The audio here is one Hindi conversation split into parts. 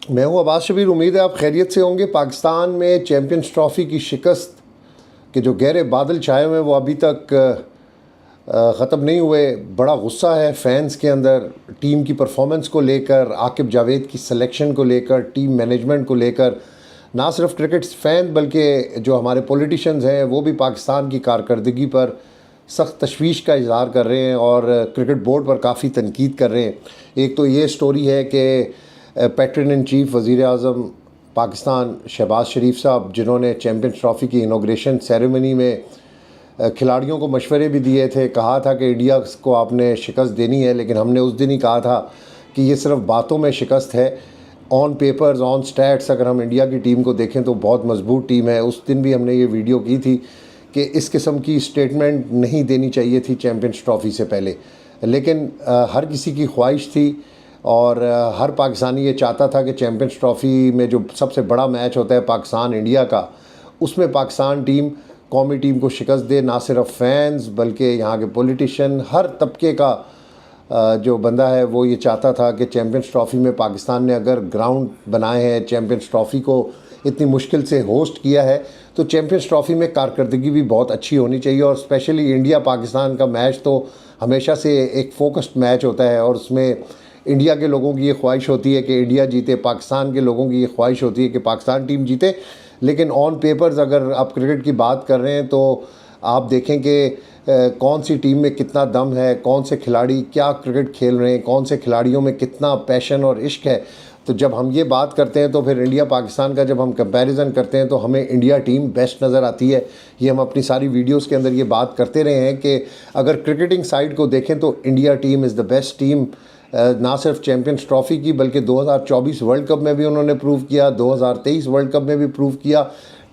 मैं हूं अब्बास शबीर। उम्मीद है आप खैरियत से होंगे। पाकिस्तान में चैम्पियंस ट्रॉफ़ी की शिकस्त के जो गहरे बादल छाए हुए हैं वो अभी तक ख़त्म नहीं हुए। बड़ा गुस्सा है फैंस के अंदर, टीम की परफॉर्मेंस को लेकर, आकिब जावेद की सिलेक्शन को लेकर, टीम मैनेजमेंट को लेकर। ना सिर्फ क्रिकेट फैन बल्कि जो हमारे पॉलिटिशियंस हैं वो भी पाकिस्तान की कारकर्दगी पर सख्त तशवीश का इजहार कर रहे हैं और क्रिकेट बोर्ड पर काफ़ी तनकीद कर रहे हैं। एक तो ये स्टोरी है कि पैट्रन इन चीफ वज़ीर आज़म पाकिस्तान शहबाज शरीफ साहब, जिन्होंने चैम्पियंस ट्रॉफ़ी की इनॉग्रेशन सेरेमनी में खिलाड़ियों को मशवरे भी दिए थे, कहा था कि इंडिया को आपने शिकस्त देनी है, लेकिन हमने उस दिन ही कहा था कि ये सिर्फ बातों में शिकस्त है। ऑन पेपर्स, ऑन स्टैट्स अगर हम इंडिया की टीम को देखें तो बहुत मजबूत टीम है। उस दिन भी हमने ये वीडियो की थी कि इस किस्म की स्टेटमेंट नहीं देनी चाहिए थी चैम्पियंस ट्रॉफ़ी से पहले, लेकिन हर किसी की ख्वाहिश थी और हर पाकिस्तानी ये चाहता था कि चैम्पियंस ट्रॉफ़ी में जो सबसे बड़ा मैच होता है पाकिस्तान इंडिया का, उसमें पाकिस्तान टीम कौमी टीम को शिकस्त दे। ना सिर्फ फैंस बल्कि यहाँ के पॉलिटिशियन, हर तबके का जो बंदा है वो ये चाहता था कि चैम्पियंस ट्रॉफ़ी में पाकिस्तान ने अगर ग्राउंड बनाए हैं, चैम्पियंस ट्रॉफ़ी को इतनी मुश्किल से होस्ट किया है, तो चैम्पियंस ट्रॉफ़ी में कारकर्दगी भी बहुत अच्छी होनी चाहिए। और स्पेशली इंडिया पाकिस्तान का मैच तो हमेशा से एक फोकस्ड मैच होता है और उसमें इंडिया के लोगों की ये ख्वाहिश होती है कि इंडिया जीते, पाकिस्तान के लोगों की ये ख्वाहिश होती है कि पाकिस्तान टीम जीते। लेकिन ऑन पेपर्स अगर आप क्रिकेट की बात कर रहे हैं तो आप देखें कि कौन सी टीम में कितना दम है, कौन से खिलाड़ी क्या क्रिकेट खेल रहे हैं, कौन से खिलाड़ियों में कितना पैशन और इश्क है। तो जब हम ये बात करते हैं तो फिर इंडिया पाकिस्तान का जब हम कंपैरिजन करते हैं तो हमें इंडिया टीम बेस्ट नज़र आती है। ये हम अपनी सारी वीडियोस के अंदर ये बात करते रहे हैं कि अगर क्रिकेटिंग साइड को देखें तो India team is the best team. ना सिर्फ चैम्पियंस ट्रॉफ़ी की बल्कि 2024 वर्ल्ड कप में भी उन्होंने प्रूव किया, 2023 वर्ल्ड कप में भी प्रूव किया।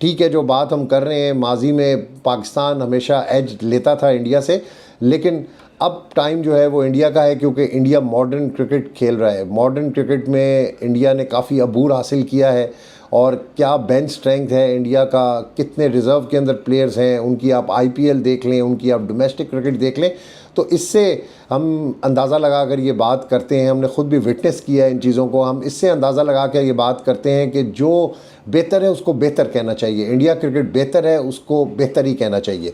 ठीक है, जो बात हम कर रहे हैं, माजी में पाकिस्तान हमेशा एज लेता था इंडिया से, लेकिन अब टाइम जो है वो इंडिया का है क्योंकि इंडिया मॉडर्न क्रिकेट खेल रहा है। मॉडर्न क्रिकेट में इंडिया ने काफ़ी अबूर हासिल किया है और क्या बेंच स्ट्रेंथ है इंडिया का, कितने रिज़र्व के अंदर प्लेयर्स हैं, उनकी आप आईपीएल देख लें, उनकी आप डोमेस्टिक क्रिकेट देख लें, तो इससे हम अंदाज़ा लगा कर ये बात करते हैं। हमने ख़ुद भी विटनेस किया है इन चीज़ों को। हम इससे अंदाज़ा लगा कर ये बात करते हैं कि जो बेहतर है उसको बेहतर कहना चाहिए। इंडिया क्रिकेट बेहतर है, उसको बेहतर ही कहना चाहिए।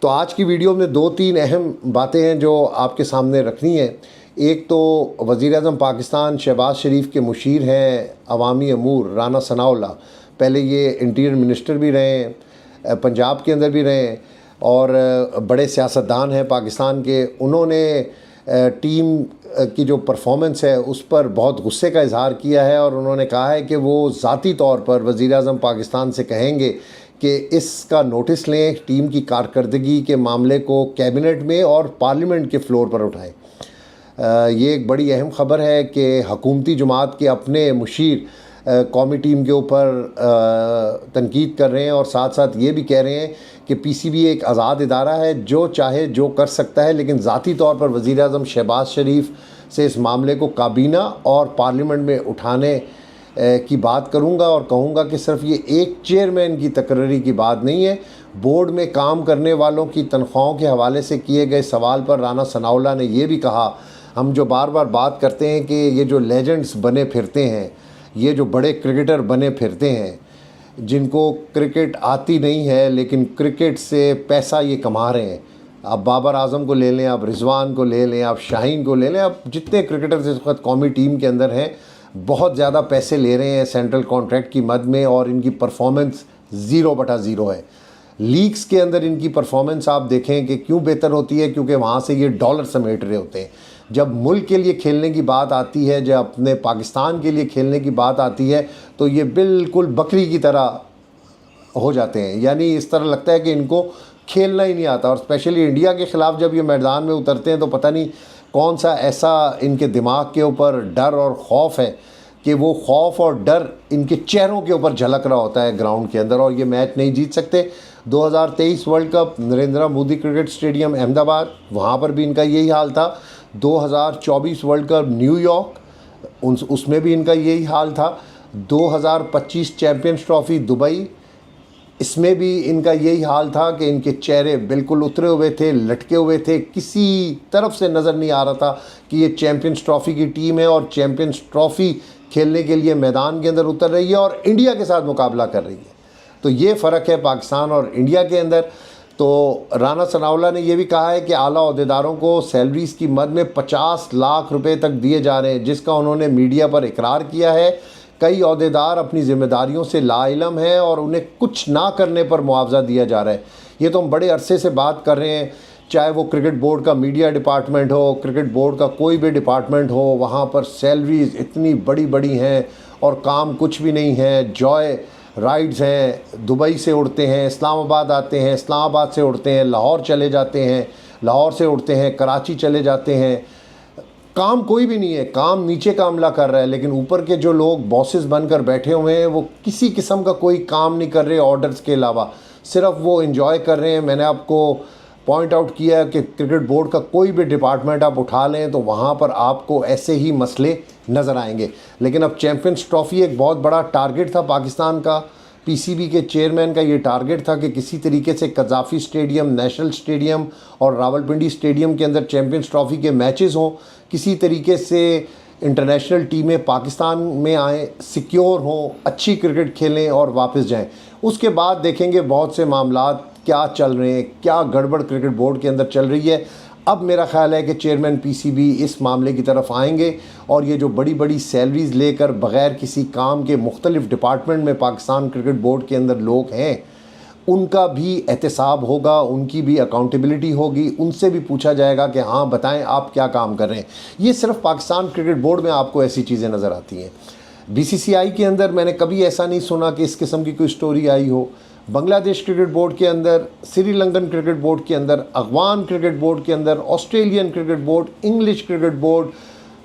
तो आज की वीडियो में 2-3 अहम बातें हैं जो आपके सामने रखनी है। एक तो वज़ीर आज़म पाकिस्तान शहबाज शरीफ के मुशीर हैं अवामी अमूर राना सनाउल्लाह, पहले ये इंटीरियर मिनिस्टर भी रहे हैं, पंजाब के अंदर भी रहे हैं और बड़े सियासतदान हैं पाकिस्तान के। उन्होंने टीम की जो परफॉर्मेंस है उस पर बहुत गुस्से का इजहार किया है और उन्होंने कहा है कि वो ज़ाती तौर पर वज़ीर आज़म पाकिस्तान से कहेंगे कि इसका नोटिस लें, टीम की कारकर्दगी के मामले को कैबिनेट में और पार्लियामेंट के फ्लोर पर उठाएं। ये एक बड़ी अहम ख़बर है कि हकूमती जमात के अपने मुशीर कौमी टीम के ऊपर तनकीद कर रहे हैं और साथ साथ ये भी कह रहे हैं कि पीसीबी एक आज़ाद इदारा है, जो चाहे जो कर सकता है, लेकिन ज़ाती तौर पर वज़ीर आज़म शहबाज शरीफ से इस मामले को काबीना और पार्लियामेंट में उठाने की बात करूंगा और कहूंगा कि सिर्फ ये एक चेयरमैन की तकर्री की बात नहीं है। बोर्ड में काम करने वालों की तनख्वाहों के हवाले से किए गए सवाल पर राना सनाउल्लाह ने ये भी कहा, हम जो बार बार बात करते हैं कि ये जो लेजेंड्स बने फिरते हैं, ये जो बड़े क्रिकेटर बने फिरते हैं, जिनको क्रिकेट आती नहीं है लेकिन क्रिकेट से पैसा ये कमा रहे हैं। आप बाबर आजम को ले लें, आप रिजवान को ले लें, आप शाहीन को ले लें, आप जितने क्रिकेटर्स इस वक्त कौमी टीम के अंदर हैं, बहुत ज़्यादा पैसे ले रहे हैं सेंट्रल कॉन्ट्रैक्ट की मद में और इनकी परफॉर्मेंस 0/0 है। लीग्स के अंदर इनकी परफॉर्मेंस आप देखें कि क्यों बेहतर होती है, क्योंकि वहाँ से ये डॉलर समेट रहे होते हैं। जब मुल्क के लिए खेलने की बात आती है, जब अपने पाकिस्तान के लिए खेलने की बात आती है, तो ये बिल्कुल बकरी की तरह हो जाते हैं। यानी इस तरह लगता है कि इनको खेलना ही नहीं आता। और स्पेशली इंडिया के ख़िलाफ़ जब ये मैदान में उतरते हैं तो पता नहीं कौन सा ऐसा इनके दिमाग के ऊपर डर और खौफ है कि वो खौफ और डर इनके चेहरों के ऊपर झलक रहा होता है ग्राउंड के अंदर और ये मैच नहीं जीत सकते। 2023 world cup Narendra Modi cricket stadium Ahmedabad, वहाँ पर भी इनका यही हाल था। 2024 वर्ल्ड कप न्यूयॉर्क, उसमें भी इनका यही हाल था। 2025 चैम्पियंस ट्रॉफ़ी दुबई, इसमें भी इनका यही हाल था कि इनके चेहरे बिल्कुल उतरे हुए थे, लटके हुए थे, किसी तरफ से नज़र नहीं आ रहा था कि ये चैम्पियंस ट्रॉफ़ी की टीम है और चैम्पियंस ट्रॉफ़ी खेलने के लिए मैदान के अंदर उतर रही है और इंडिया के साथ मुकाबला कर रही है। तो ये फ़र्क है पाकिस्तान और इंडिया के अंदर। तो राना सनाउल्लाह ने यह भी कहा है कि आला अहदेदारों को सैलरीज़ की मद में 50 लाख रुपए तक दिए जा रहे हैं, जिसका उन्होंने मीडिया पर इकरार किया है। कई अहदेदार अपनी ज़िम्मेदारियों से लाइलम हैं और उन्हें कुछ ना करने पर मुआवजा दिया जा रहा है। ये तो हम बड़े अरसे से बात कर रहे हैं, चाहे वो क्रिकेट बोर्ड का मीडिया डिपार्टमेंट हो, क्रिकेट बोर्ड का कोई भी डिपार्टमेंट हो, वहाँ पर सैलरीज़ इतनी बड़ी बड़ी हैं और काम कुछ भी नहीं है। जॉय राइड्स हैं, दुबई से उड़ते हैं, इस्लामाबाद आते हैं, इस्लामाबाद से उड़ते हैं, लाहौर चले जाते हैं, लाहौर से उड़ते हैं, कराची चले जाते हैं। काम कोई भी नहीं है, काम नीचे का अमला कर रहा है, लेकिन ऊपर के जो लोग बॉसेस बनकर बैठे हुए हैं वो किसी किस्म का कोई काम नहीं कर रहे ऑर्डर्स के अलावा, सिर्फ वो एंजॉय कर रहे हैं। मैंने आपको पॉइंट आउट किया है कि क्रिकेट बोर्ड का कोई भी डिपार्टमेंट आप उठा लें तो वहाँ पर आपको ऐसे ही मसले नज़र आएंगे। लेकिन अब चैम्पियंस ट्रॉफ़ी एक बहुत बड़ा टारगेट था पाकिस्तान का। पीसीबी के चेयरमैन का ये टारगेट था कि किसी तरीके से कज़ाफ़ी स्टेडियम, नेशनल स्टेडियम और रावलपिंडी स्टेडियम के अंदर चैम्पियंस ट्रॉफ़ी के मैचेस हों, किसी तरीके से इंटरनेशनल टीमें पाकिस्तान में आएँ, सिक्योर हों, अच्छी क्रिकेट खेलें और वापस जाएं। उसके बाद देखेंगे बहुत से मामलात क्या चल रहे हैं, क्या गड़बड़ क्रिकेट बोर्ड के अंदर चल रही है। अब मेरा ख्याल है कि चेयरमैन पीसीबी इस मामले की तरफ आएंगे और ये जो बड़ी बड़ी सैलरीज़ लेकर बग़ैर किसी काम के मुख्तलिफ़ डिपार्टमेंट में पाकिस्तान क्रिकेट बोर्ड के अंदर लोग हैं, उनका भी एहतसाब होगा, उनकी भी अकाउंटेबिलिटी होगी, उनसे भी पूछा जाएगा कि हाँ बताएं आप क्या काम कर रहे हैं। ये सिर्फ पाकिस्तान क्रिकेट बोर्ड में आपको ऐसी चीज़ें नज़र आती हैं। बीसीसीआई के अंदर मैंने कभी ऐसा नहीं सुना कि इस किस्म की कोई स्टोरी आई हो। बांग्लादेश क्रिकेट बोर्ड के अंदर, श्रीलंकन क्रिकेट बोर्ड के अंदर, अफगान क्रिकेट बोर्ड के अंदर, Australian cricket board, English cricket board,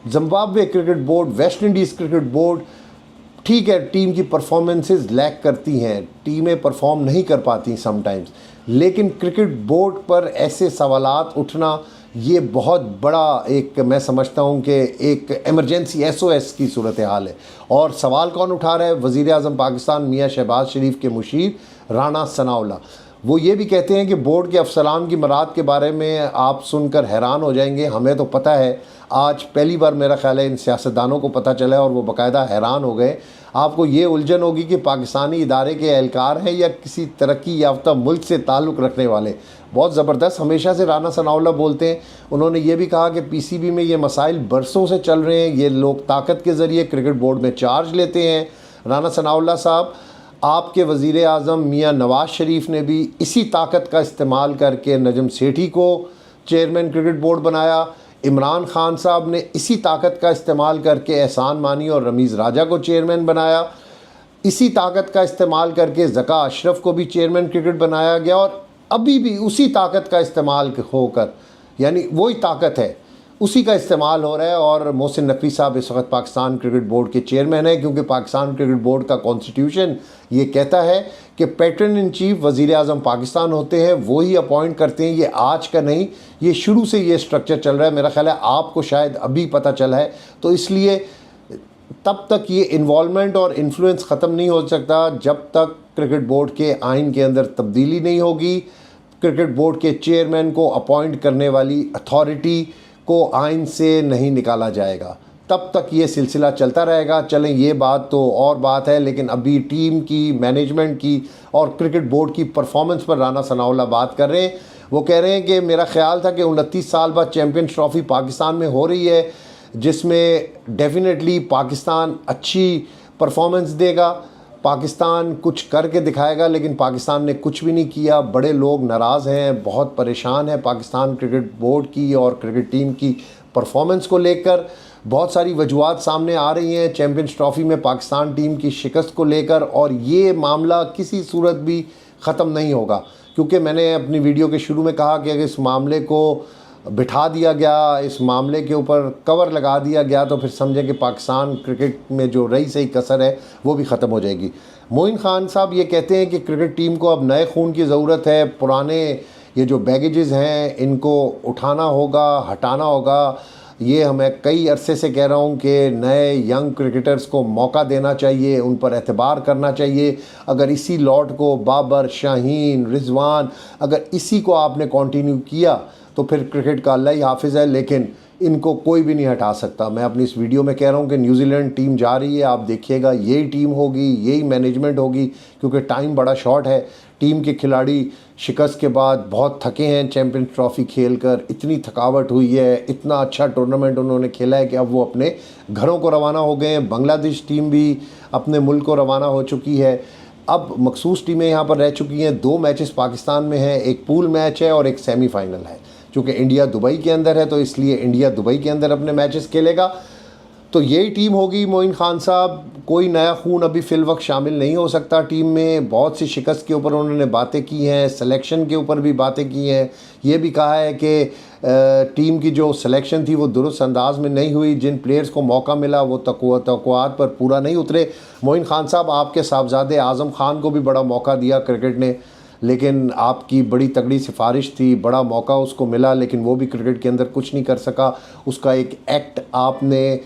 Zimbabwe cricket board, West Indies cricket board, ठीक है टीम की परफॉर्मेंसेस लैक करती हैं, टीमें परफॉर्म नहीं कर पाती समटाइम्स, लेकिन क्रिकेट बोर्ड पर ऐसे सवालात उठना ये बहुत बड़ा एक, मैं समझता हूँ कि एक इमरजेंसी एसओएस की सूरत हाल है। और सवाल कौन उठा रहा है? वज़ीर आज़म पाकिस्तान मियाँ शहबाज शरीफ के मुशीर राना सनाउल्लाह। वो ये भी कहते हैं कि बोर्ड के अफसरान की मराद के बारे में आप सुनकर हैरान हो जाएंगे। हमें तो पता है, आज पहली बार मेरा ख्याल है इन सियासतदानों को पता चला है और वो बाकायदा हैरान हो गए। आपको ये उलझन होगी कि पाकिस्तानी इदारे के एहलकार हैं या किसी तरक्की याफ्ता मुल्क से ताल्लुक़ रखने वाले। बहुत ज़बरदस्त हमेशा से राना सनाउल्लाह बोलते हैं। उन्होंने ये भी कहा कि पीसीबी में ये मसाइल बरसों से चल रहे हैं, ये लोग ताकत के ज़रिए क्रिकेट बोर्ड में चार्ज लेते हैं। राना सनाउल्लाह साहब, आपके वज़ीर आज़म मियाँ नवाज़ शरीफ ने भी इसी ताकत का इस्तेमाल करके नजम सेठी को चेयरमैन क्रिकेट बोर्ड बनाया। इमरान खान साहब ने इसी ताकत का इस्तेमाल करके एहसान मानी और रमीज़ राजा को चेयरमैन बनाया। इसी ताकत का इस्तेमाल करके ज़का अशरफ को भी चेयरमैन क्रिकेट बनाया गया और अभी भी उसी ताकत का इस्तेमाल होकर, यानी वही ताकत है, उसी का इस्तेमाल हो रहा है। और मोहसिन नकवी साहब इस वक्त पाकिस्तान क्रिकेट बोर्ड के चेयरमैन हैं, क्योंकि पाकिस्तान क्रिकेट बोर्ड का कॉन्स्टिट्यूशन ये कहता है कि पैटर्न इन चीफ वज़ीर आज़म पाकिस्तान होते हैं, वो ही अपॉइंट करते हैं। ये आज का नहीं, ये शुरू से ये स्ट्रक्चर चल रहा है। मेरा ख्याल है आपको शायद अभी पता चला है, तो इसलिए तब तक ये इन्वॉल्वमेंट और इन्फ्लुएंस ख़त्म नहीं हो सकता जब तक क्रिकेट बोर्ड के आइन के अंदर तब्दीली नहीं होगी। क्रिकेट बोर्ड के चेयरमैन को अपॉइंट करने वाली अथॉरिटी को आइन से नहीं निकाला जाएगा, तब तक ये सिलसिला चलता रहेगा। चलें, ये बात तो और बात है, लेकिन अभी टीम की, मैनेजमेंट की और क्रिकेट बोर्ड की परफॉर्मेंस पर राना सनाउल्लाह बात कर रहे हैं। वो कह रहे हैं कि मेरा ख्याल था कि 29 साल बाद चैम्पियंस ट्रॉफ़ी पाकिस्तान में हो रही है, जिसमें डेफिनेटली पाकिस्तान अच्छी परफॉर्मेंस देगा, पाकिस्तान कुछ करके दिखाएगा, लेकिन पाकिस्तान ने कुछ भी नहीं किया। बड़े लोग नाराज़ हैं, बहुत परेशान है पाकिस्तान क्रिकेट बोर्ड की और क्रिकेट टीम की परफॉर्मेंस को लेकर। बहुत सारी वजूहात सामने आ रही हैं चैम्पियंस ट्रॉफ़ी में पाकिस्तान टीम की शिकस्त को लेकर, और ये मामला किसी सूरत भी ख़त्म नहीं होगा, क्योंकि मैंने अपनी वीडियो के शुरू में कहा कि अगर इस मामले को बिठा दिया गया, इस मामले के ऊपर कवर लगा दिया गया, तो फिर समझें कि पाकिस्तान क्रिकेट में जो रही सही कसर है वो भी ख़त्म हो जाएगी। मोइन खान साहब ये कहते हैं कि क्रिकेट टीम को अब नए खून की ज़रूरत है, पुराने ये जो बैगेजेस हैं इनको उठाना होगा, हटाना होगा। ये मैं कई अरसे से कह रहा हूँ कि नए यंग क्रिकेटर्स को मौका देना चाहिए, उन पर एतबार करना चाहिए। अगर इसी लॉट को बाबर, शाहीन, रिजवान, अगर इसी को आपने कंटिन्यू किया तो फिर क्रिकेट का अल्लाह ही हाफिज़ है। लेकिन इनको कोई भी नहीं हटा सकता। मैं अपनी इस वीडियो में कह रहा हूँ कि न्यूजीलैंड टीम जा रही है, आप देखिएगा यही टीम होगी, यही मैनेजमेंट होगी, क्योंकि टाइम बड़ा शॉर्ट है। टीम के खिलाड़ी शिकस्त के बाद बहुत थके हैं, चैम्पियंस ट्रॉफ़ी खेल कर इतनी थकावट हुई है, इतना अच्छा टूर्नामेंट उन्होंने खेला है कि अब वो अपने घरों को रवाना हो गए हैं। बांग्लादेश टीम भी अपने मुल्क को रवाना हो चुकी है। अब मखसूस टीमें यहाँ पर रह चुकी हैं। 2 मैचेस पाकिस्तान में हैं, एक पूल मैच है और एक सेमीफाइनल है। चूँकि इंडिया दुबई के अंदर है तो इसलिए इंडिया दुबई के अंदर अपने मैचेस खेलेगा। तो यही टीम होगी। मोइन खान साहब, कोई नया खून अभी फ़िल वक्त शामिल नहीं हो सकता टीम में। बहुत सी शिकस्त के ऊपर उन्होंने बातें की हैं, सिलेक्शन के ऊपर भी बातें की हैं। ये भी कहा है कि टीम की जो सिलेक्शन थी वो दुरुस्त अंदाज में नहीं हुई, जिन प्लेयर्स को मौका मिला वो तक़व्वुआत पर पूरा नहीं उतरे। मोइन खान साहब, आपके साहबजादे आज़म खान को भी बड़ा मौका दिया क्रिकेट ने, लेकिन आपकी बड़ी तगड़ी सिफारिश थी, बड़ा मौका उसको मिला, लेकिन वो भी क्रिकेट के अंदर कुछ नहीं कर सका। उसका एक एक्ट आपने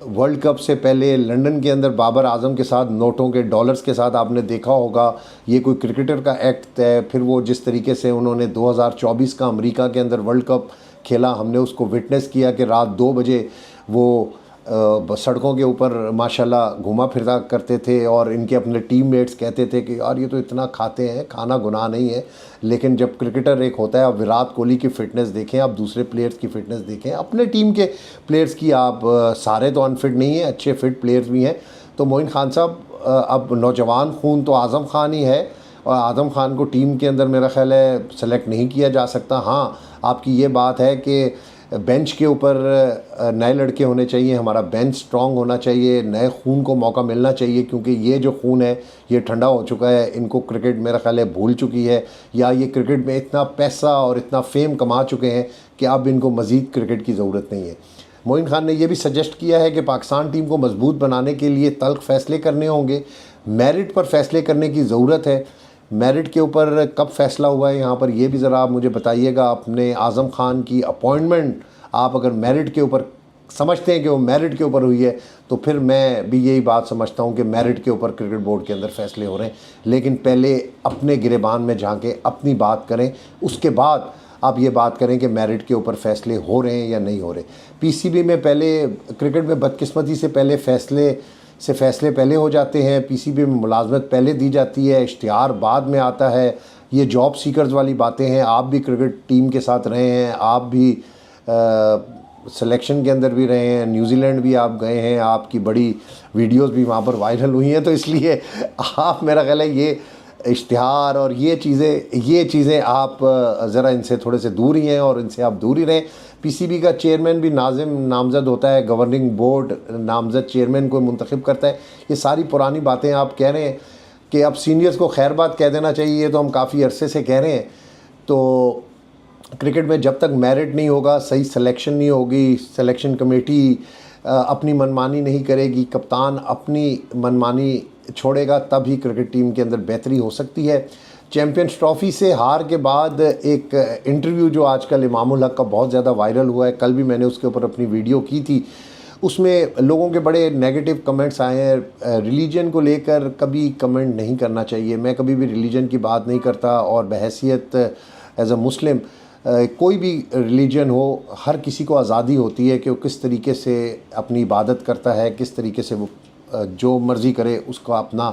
वर्ल्ड कप से पहले लंदन के अंदर बाबर आजम के साथ नोटों के डॉलर्स के साथ आपने देखा होगा। ये कोई क्रिकेटर का एक्ट है। फिर वो जिस तरीके से उन्होंने 2024 का अमेरिका के अंदर वर्ल्ड कप खेला, हमने उसको विटनेस किया कि रात 2 बजे वो सड़कों के ऊपर माशाल्लाह घुमा फिरता करते थे और इनके अपने टीममेट्स कहते थे कि यार ये तो इतना खाते हैं, खाना गुनाह नहीं है। लेकिन जब क्रिकेटर एक होता है, आप विराट कोहली की फ़िटनेस देखें, आप दूसरे प्लेयर्स की फ़िटनेस देखें, अपने टीम के प्लेयर्स की, आप सारे तो अनफिट नहीं हैं, अच्छे फिट प्लेयर्स भी हैं। तो मोइन खान साहब, अब नौजवान खून तो आज़म खान ही है और आज़म खान को टीम के अंदर मेरा ख़्याल है सेलेक्ट नहीं किया जा सकता। हाँ, आपकी ये बात है कि बेंच के ऊपर नए लड़के होने चाहिए, हमारा बेंच स्ट्रांग होना चाहिए, नए खून को मौका मिलना चाहिए, क्योंकि ये जो खून है ये ठंडा हो चुका है। इनको क्रिकेट मेरा ख्याल है भूल चुकी है, या ये क्रिकेट में इतना पैसा और इतना फेम कमा चुके हैं कि अब इनको मज़ीद क्रिकेट की ज़रूरत नहीं है। मोइन खान ने यह भी सजेस्ट किया है कि पाकिस्तान टीम को मजबूत बनाने के लिए तल्ख फ़ैसले करने होंगे, मेरिट पर फ़ैसले करने की ज़रूरत है। मेरिट के ऊपर कब फ़ैसला हुआ है यहाँ पर, ये भी ज़रा आप मुझे बताइएगा। अपने आज़म खान की अपॉइंटमेंट आप अगर मेरिट के ऊपर समझते हैं कि वो मेरिट के ऊपर हुई है, तो फिर मैं भी यही बात समझता हूँ कि मेरिट के ऊपर क्रिकेट बोर्ड के अंदर फ़ैसले हो रहे हैं। लेकिन पहले अपने गिरेबान में झांकें, अपनी बात करें, उसके बाद आप ये बात करें कि मेरिट के ऊपर फ़ैसले हो रहे हैं या नहीं हो रहे। पीसीबी में पहले, क्रिकेट में बदकिस्मती से पहले फ़ैसले पहले हो जाते हैं। पीसीबी में मुलाजमत पहले दी जाती है, इश्तिहार बाद में आता है। ये जॉब सीकर्स वाली बातें हैं। आप भी क्रिकेट टीम के साथ रहे हैं, आप भी सिलेक्शन के अंदर भी रहे हैं, न्यूजीलैंड भी आप गए हैं, आपकी बड़ी वीडियोस भी वहाँ पर वायरल हुई हैं। तो इसलिए आप, मेरा ख्याल है, ये इश्तिहार और ये चीज़ें आप ज़रा इनसे थोड़े से दूर ही हैं और इनसे आप दूर ही रहें। पीसीबी का चेयरमैन भी नामज़द होता है, गवर्निंग बोर्ड नामज़द चेयरमैन को मुंतखब करता है। ये सारी पुरानी बातें आप कह रहे हैं कि अब सीनियर्स को खैर बात कह देना चाहिए, तो हम काफ़ी अरसे से कह रहे हैं। तो क्रिकेट में जब तक मेरिट नहीं होगा, सही सिलेक्शन नहीं होगी, सिलेक्शन कमेटी अपनी मनमानी नहीं करेगी, कप्तान अपनी मनमानी छोड़ेगा, तब ही क्रिकेट टीम के अंदर बेहतरी हो सकती है। चैम्पियंस ट्रॉफ़ी से हार के बाद एक इंटरव्यू जो आजकल इमामुल हक का बहुत ज़्यादा वायरल हुआ है, कल भी मैंने उसके ऊपर अपनी वीडियो की थी, उसमें लोगों के बड़े नेगेटिव कमेंट्स आए हैं। रिलीजन को लेकर कभी कमेंट नहीं करना चाहिए। मैं कभी भी रिलीजन की बात नहीं करता, और बहैसियत एज़ अ मुस्लिम कोई भी रिलीजन हो, हर किसी को आज़ादी होती है कि वो किस तरीके से अपनी इबादत करता है, किस तरीके से वो जो मर्ज़ी करे, उसका अपना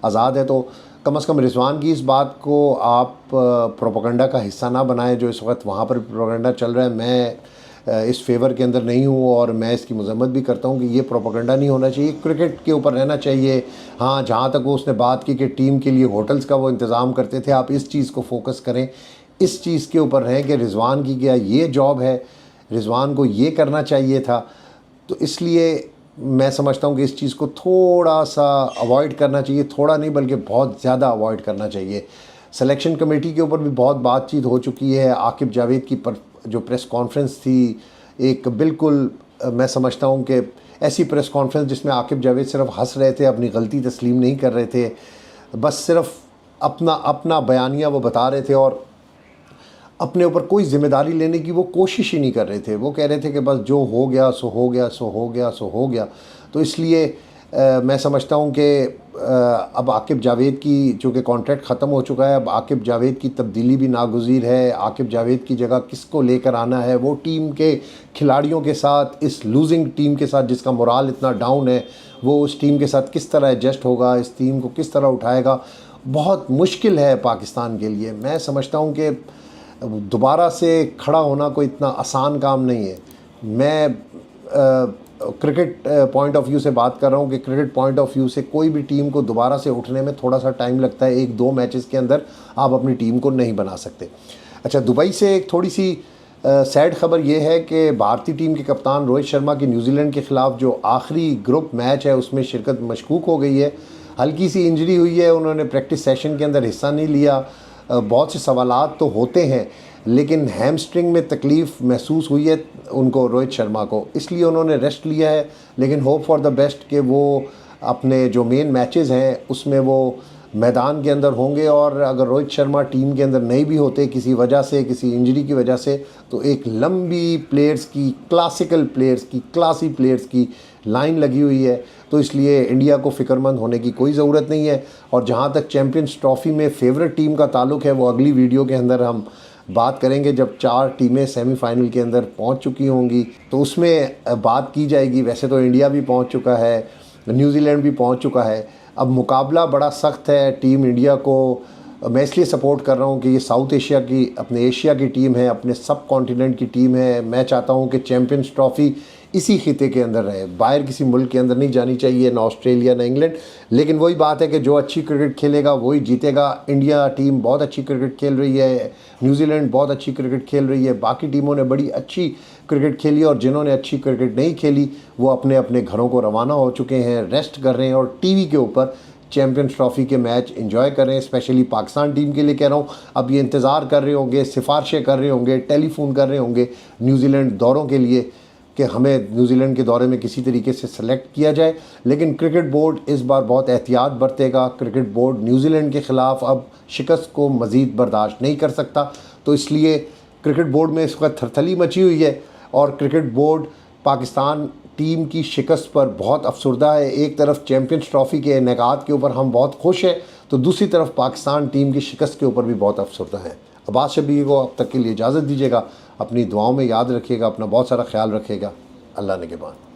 आज़ाद है। तो कम से कम रिजवान की इस बात को आप प्रोपेगेंडा का हिस्सा ना बनाएं, जो इस वक्त वहाँ पर प्रोपेगेंडा चल रहा है। मैं इस फेवर के अंदर नहीं हूँ और मैं इसकी मज़म्मत भी करता हूँ कि ये प्रोपेगेंडा नहीं होना चाहिए, क्रिकेट के ऊपर रहना चाहिए। हाँ, जहाँ तक वो उसने बात की कि टीम के लिए होटल्स का वो इंतज़ाम करते थे, आप इस चीज़ को फोकस करें, इस चीज़ के ऊपर रहें कि रिजवान की क्या ये जॉब है, रिजवान को ये करना चाहिए था। तो इसलिए मैं समझता हूँ कि इस चीज़ को थोड़ा सा अवॉइड करना चाहिए, थोड़ा नहीं बल्कि बहुत ज़्यादा अवॉइड करना चाहिए। सिलेक्शन कमेटी के ऊपर भी बहुत बातचीत हो चुकी है। आकिब जावेद की जो प्रेस कॉन्फ्रेंस थी, एक बिल्कुल मैं समझता हूँ कि ऐसी प्रेस कॉन्फ्रेंस जिसमें आकिब जावेद सिर्फ हंस रहे थे, अपनी गलती तस्लीम नहीं कर रहे थे, बस सिर्फ अपना बयानिया वो बता रहे थे और अपने ऊपर कोई ज़िम्मेदारी लेने की वो कोशिश ही नहीं कर रहे थे। वो कह रहे थे कि बस जो हो गया सो हो गया, सो हो गया, सो हो गया। तो इसलिए मैं समझता हूँ कि अब आकिब जावेद की चूँकि कॉन्ट्रैक्ट ख़त्म हो चुका है, अब आकिब जावेद की तब्दीली भी नागुज़ीर है। आकिब जावेद की जगह किसको लेकर आना है, वो टीम के खिलाड़ियों के साथ, इस लूजिंग टीम के साथ जिसका मोराल इतना डाउन है, वो उस टीम के साथ किस तरह एडजस्ट होगा, इस टीम को किस तरह उठाएगा, बहुत मुश्किल है पाकिस्तान के लिए। मैं समझता हूँ कि दोबारा से खड़ा होना कोई इतना आसान काम नहीं है। मैं क्रिकेट पॉइंट ऑफ व्यू से बात कर रहा हूँ कि क्रिकेट पॉइंट ऑफ व्यू से कोई भी टीम को दोबारा से उठने में थोड़ा सा टाइम लगता है। 1-2 मैचेस के अंदर आप अपनी टीम को नहीं बना सकते। अच्छा, दुबई से एक थोड़ी सी सैड खबर ये है कि भारतीय टीम के कप्तान रोहित शर्मा की न्यूजीलैंड के ख़िलाफ़ जो आखिरी ग्रुप मैच है उसमें शिरकत मशकूक हो गई है। हल्की सी इंजरी हुई है, उन्होंने प्रैक्टिस सेशन के अंदर हिस्सा नहीं लिया। बहुत से सवालात तो होते हैं, लेकिन हैमस्ट्रिंग में तकलीफ़ महसूस हुई है उनको, रोहित शर्मा को, इसलिए उन्होंने रेस्ट लिया है। लेकिन होप फॉर द बेस्ट कि वो अपने जो मेन मैचेस हैं उसमें वो मैदान के अंदर होंगे। और अगर रोहित शर्मा टीम के अंदर नहीं भी होते किसी वजह से, किसी इंजरी की वजह से, तो एक लंबी प्लेयर्स की, क्लासिकल प्लेयर्स की, क्लासी प्लेयर्स की लाइन लगी हुई है। तो इसलिए इंडिया को फ़िक्रमंद होने की कोई ज़रूरत नहीं है। और जहाँ तक चैम्पियंस ट्रॉफ़ी में फ़ेवरेट टीम का ताल्लुक़ है, वो अगली वीडियो के अंदर हम बात करेंगे जब 4 टीमें सेमीफाइनल के अंदर पहुंच चुकी होंगी, तो उसमें बात की जाएगी। वैसे तो इंडिया भी पहुंच चुका है, न्यूजीलैंड भी पहुंच चुका है। अब मुकाबला बड़ा सख्त है। टीम इंडिया को मैं इसलिए सपोर्ट कर रहा हूं कि ये साउथ एशिया की, अपने एशिया की टीम है, अपने सब कॉन्टिनेंट की टीम है। मैं चाहता हूं कि चैम्पियंस ट्रॉफ़ी इसी खिते के अंदर रहे, बाहर किसी मुल्क के अंदर नहीं जानी चाहिए, ना ऑस्ट्रेलिया ना इंग्लैंड। लेकिन वही बात है कि जो अच्छी क्रिकेट खेलेगा वही जीतेगा। इंडिया टीम बहुत अच्छी क्रिकेट खेल रही है, न्यूजीलैंड बहुत अच्छी क्रिकेट खेल रही है, बाकी टीमों ने बड़ी अच्छी क्रिकेट खेली, और जिन्होंने अच्छी क्रिकेट नहीं खेली वो अपने अपने घरों को रवाना हो चुके हैं, रेस्ट कर रहे हैं और टीवी के ऊपर चैम्पियंस ट्रॉफ़ी के मैच एंजॉय कर रहे हैं। स्पेशली पाकिस्तान टीम के लिए कह रहा हूँ, अब ये इंतज़ार कर रहे होंगे, सिफारिशें कर रहे होंगे, टेलीफोन कर रहे होंगे न्यूजीलैंड दौरों के लिए कि हमें न्यूजीलैंड के दौरे में किसी तरीके से सेलेक्ट किया जाए। लेकिन क्रिकेट बोर्ड इस बार बहुत एहतियात बरतेगा। क्रिकेट बोर्ड न्यूजीलैंड के ख़िलाफ़ अब शिकस्त को मज़ीद बर्दाश्त नहीं कर सकता, तो इसलिए क्रिकेट बोर्ड में इस वक्त थरथली मची हुई है। और क्रिकेट बोर्ड पाकिस्तान टीम की शिकस्त पर बहुत अफसरदा है। एक तरफ चैम्पियंस ट्रॉफ़ी के इनेकाद के ऊपर हम बहुत खुश हैं, तो दूसरी तरफ पाकिस्तान टीम की शिकस्त के ऊपर भी बहुत अफसरदा है। अब्बास शबीर को अब तक के लिए इजाज़त दीजिएगा। अपनी दुआओं में याद रखिएगा, अपना बहुत सारा ख्याल रखिएगा। अल्लाह ने के बाद।